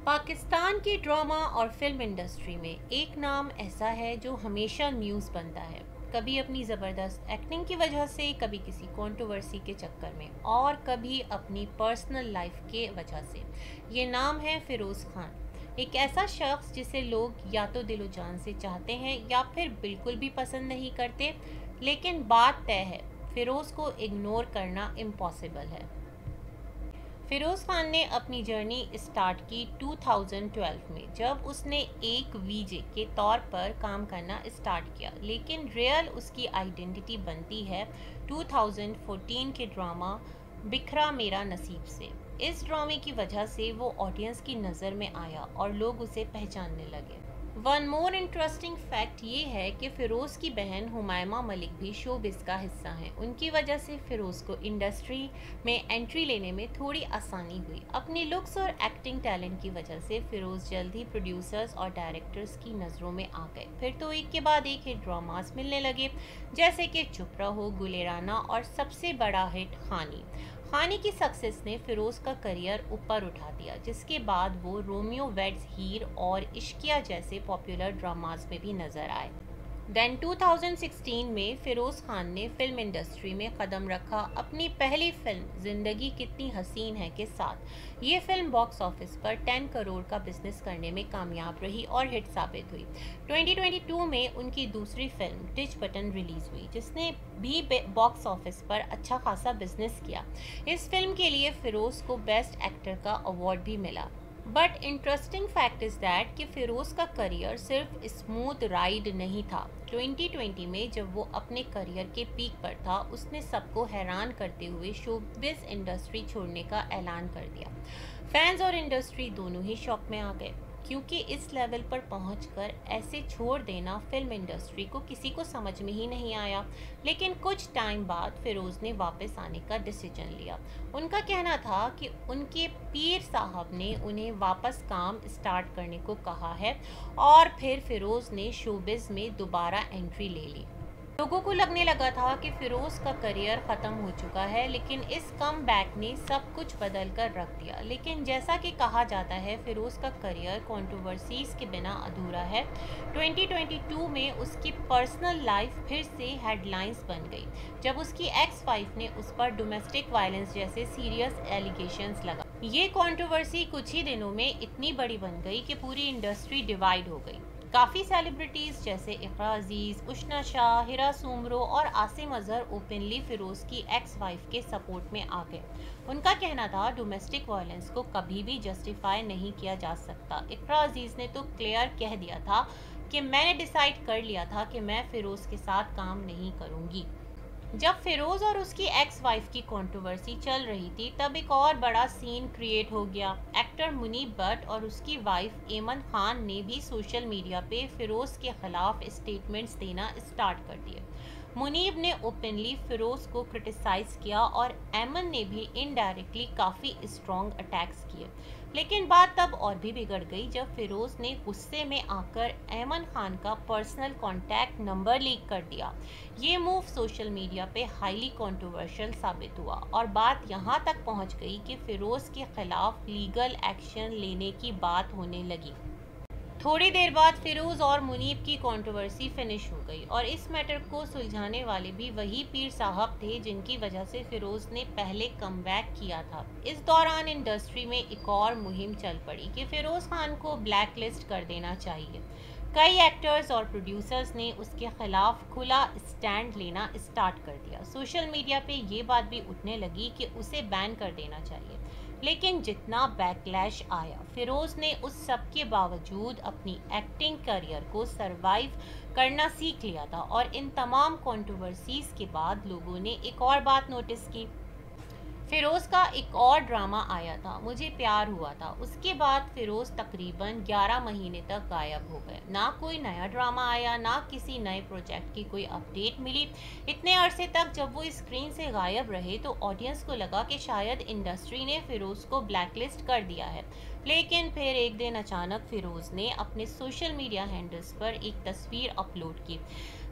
पाकिस्तान की ड्रामा और film industry में एक नाम ऐसा है जो हमेशा न्यूज़ बनता है। कभी अपनी ज़बरदस्त एक्टिंग की वजह से, कभी किसी कंट्रोवर्सी के चक्कर में और कभी अपनी पर्सनल लाइफ के वजह से। ये नाम है फ़िरोज़ खान। एक ऐसा शख्स जिसे लोग या तो दिलो जान से चाहते हैं या फिर बिल्कुल भी पसंद नहीं करते, लेकिन बात तय है, फ़िरोज़ को इग्नोर करना इम्पॉसिबल है। फ़िरोज़ खान ने अपनी जर्नी स्टार्ट की 2012 में, जब उसने एक वीजे के तौर पर काम करना स्टार्ट किया, लेकिन रियल उसकी आइडेंटिटी बनती है 2014 के ड्रामा बिखरा मेरा नसीब से। इस ड्रामे की वजह से वो ऑडियंस की नज़र में आया और लोग उसे पहचानने लगे। वन मोर इंटरेस्टिंग फैक्ट ये है कि फ़िरोज़ की बहन हुमायमा मलिक भी शोबिज़ का हिस्सा हैं। उनकी वजह से फ़िरोज़ को इंडस्ट्री में एंट्री लेने में थोड़ी आसानी हुई। अपनी लुक्स और एक्टिंग टैलेंट की वजह से फ़िरोज़ जल्द ही प्रोड्यूसर्स और डायरेक्टर्स की नज़रों में आ गए। फिर तो एक के बाद एक हिट ड्रामास मिलने लगे, जैसे कि चुप रहो, गुलेराना और सबसे बड़ा हिट खानी। खानी की सक्सेस ने फ़िरोज़ का करियर ऊपर उठा दिया, जिसके बाद वो रोमियो वेड्स हीर और इश्किया जैसे पॉपुलर ड्रामास में भी नजर आए। देन 2016 में फ़िरोज़ खान ने फिल्म इंडस्ट्री में कदम रखा अपनी पहली फिल्म ज़िंदगी कितनी हसीन है के साथ। ये फिल्म बॉक्स ऑफिस पर 10 करोड़ का बिजनेस करने में कामयाब रही और हिट साबित हुई। 2022 में उनकी दूसरी फिल्म टिच बटन रिलीज हुई, जिसने भी बॉक्स ऑफिस पर अच्छा खासा बिजनेस किया। इस फिल्म के लिए फ़िरोज़ को बेस्ट एक्टर का अवार्ड भी मिला। But interesting fact is that कि फ़िरोज़ का करियर सिर्फ स्मूथ राइड नहीं था। 2020 में जब वो अपने करियर के पीक पर था, उसने सबको हैरान करते हुए शोबिज़ इंडस्ट्री छोड़ने का ऐलान कर दिया। फैंस और इंडस्ट्री दोनों ही शॉक में आ गए, क्योंकि इस लेवल पर पहुंचकर ऐसे छोड़ देना फिल्म इंडस्ट्री को किसी को समझ में ही नहीं आया। लेकिन कुछ टाइम बाद फ़िरोज़ ने वापस आने का डिसीजन लिया। उनका कहना था कि उनके पीर साहब ने उन्हें वापस काम स्टार्ट करने को कहा है, और फिर फ़िरोज़ ने शोबिज़ में दोबारा एंट्री ले ली। लोगों को लगने लगा था कि फ़िरोज़ का करियर ख़त्म हो चुका है, लेकिन इस कम बैक ने सब कुछ बदल कर रख दिया। लेकिन जैसा कि कहा जाता है, फ़िरोज़ का करियर कंट्रोवर्सीज़ के बिना अधूरा है। 2022 में उसकी पर्सनल लाइफ फिर से हेडलाइंस बन गई, जब उसकी एक्स वाइफ ने उस पर डोमेस्टिक वायलेंस जैसे सीरियस एलिगेशंस लगा। ये कंट्रोवर्सी कुछ ही दिनों में इतनी बड़ी बन गई कि पूरी इंडस्ट्री डिवाइड हो गई। काफ़ी सेलिब्रिटीज़ जैसे इकरा अजीज़, उशना शाह, हिरा सुमरो और आसिम अजहर ओपनली फ़िरोज़ की एक्स वाइफ के सपोर्ट में आ गए। उनका कहना था डोमेस्टिक वायलेंस को कभी भी जस्टिफाई नहीं किया जा सकता। इकरा अजीज़ ने तो क्लियर कह दिया था कि मैंने डिसाइड कर लिया था कि मैं फ़िरोज़ के साथ काम नहीं करूँगी। जब फ़िरोज़ और उसकी एक्स वाइफ की कंट्रोवर्सी चल रही थी, तब एक और बड़ा सीन क्रिएट हो गया। एक्टर मुनीब भट्ट और उसकी वाइफ एमन खान ने भी सोशल मीडिया पे फ़िरोज़ के खिलाफ स्टेटमेंट्स देना स्टार्ट कर दिए। मुनीब ने ओपनली फ़िरोज़ को क्रिटिसाइज़ किया और एमन ने भी इनडायरेक्टली काफ़ी स्ट्रॉन्ग अटैक्स किए। लेकिन बात तब और भी बिगड़ गई जब फ़िरोज़ ने गुस्से में आकर एमन खान का पर्सनल कॉन्टैक्ट नंबर लीक कर दिया। ये मूव सोशल मीडिया पे हाईली कंट्रोवर्शियल साबित हुआ और बात यहाँ तक पहुँच गई कि फ़िरोज़ के खिलाफ लीगल एक्शन लेने की बात होने लगी। थोड़ी देर बाद फ़िरोज़ और मुनीब की कंट्रोवर्सी फिनिश हो गई, और इस मैटर को सुलझाने वाले भी वही पीर साहब थे जिनकी वजह से फ़िरोज़ ने पहले कमबैक किया था। इस दौरान इंडस्ट्री में एक और मुहिम चल पड़ी कि फ़िरोज़ खान को ब्लैक लिस्ट कर देना चाहिए। कई एक्टर्स और प्रोड्यूसर्स ने उसके खिलाफ खुला स्टैंड लेना स्टार्ट कर दिया। सोशल मीडिया पे ये बात भी उठने लगी कि उसे बैन कर देना चाहिए। लेकिन जितना बैकलैश आया, फ़िरोज़ ने उस सब के बावजूद अपनी एक्टिंग करियर को सरवाइव करना सीख लिया था। और इन तमाम कंट्रोवर्सीज़ के बाद लोगों ने एक और बात नोटिस की। फ़िरोज़ का एक और ड्रामा आया था, मुझे प्यार हुआ था। उसके बाद फ़िरोज़ तकरीबन 11 महीने तक गायब हो गए। ना कोई नया ड्रामा आया, ना किसी नए प्रोजेक्ट की कोई अपडेट मिली। इतने अरसे तक जब वो स्क्रीन से गायब रहे तो ऑडियंस को लगा कि शायद इंडस्ट्री ने फ़िरोज़ को ब्लैकलिस्ट कर दिया है। लेकिन फिर एक दिन अचानक फ़िरोज़ ने अपने सोशल मीडिया हैंडल्स पर एक तस्वीर अपलोड की,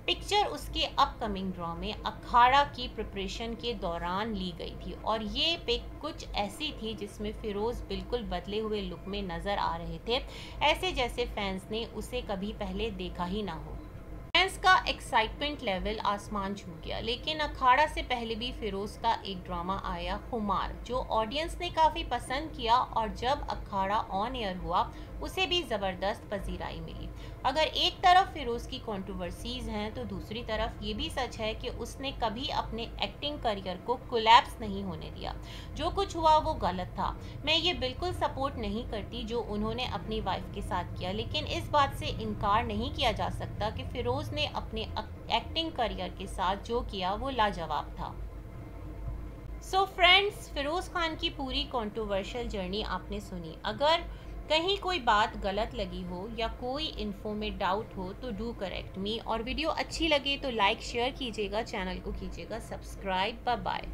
पिक्चर उसके अपकमिंग ड्रामे अखाड़ा की प्रिपरेशन के दौरान ली गई थी और ये पिक कुछ ऐसी थी जिसमें फिरोज बिल्कुल बदले हुए लुक में नजर आ रहे थे, ऐसे जैसे फैंस ने उसे कभी पहले देखा ही ना हो। फैंस का एक्साइटमेंट लेवल आसमान छू गया, लेकिन अखाड़ा से पहले भी फिरोज का एक ड्रामा आया खुमार, जो ऑडियंस ने काफ़ी पसंद किया और जब अखाड़ा ऑन एयर हुआ उसे भी ज़बरदस्त पजीराई मिली। अगर एक तरफ फिरोज की कंट्रोवर्सीज हैं तो दूसरी तरफ ये भी सच है कि उसने कभी अपने एक्टिंग करियर को कोलैप्स नहीं होने दिया। जो कुछ हुआ वो गलत था, मैं ये बिल्कुल सपोर्ट नहीं करती जो उन्होंने अपनी वाइफ के साथ किया, लेकिन इस बात से इनकार नहीं किया जा सकता कि फिरोज ने अपने एक्टिंग करियर के साथ जो किया वो लाजवाब था। सो फ्रेंड्स, फिरोज खान की पूरी कंट्रोवर्शियल जर्नी आपने सुनी। अगर कहीं कोई बात गलत लगी हो या कोई इन्फो में डाउट हो तो डू करेक्ट मी, और वीडियो अच्छी लगे तो लाइक शेयर कीजिएगा, चैनल को कीजिएगा सब्सक्राइब। Bye bye.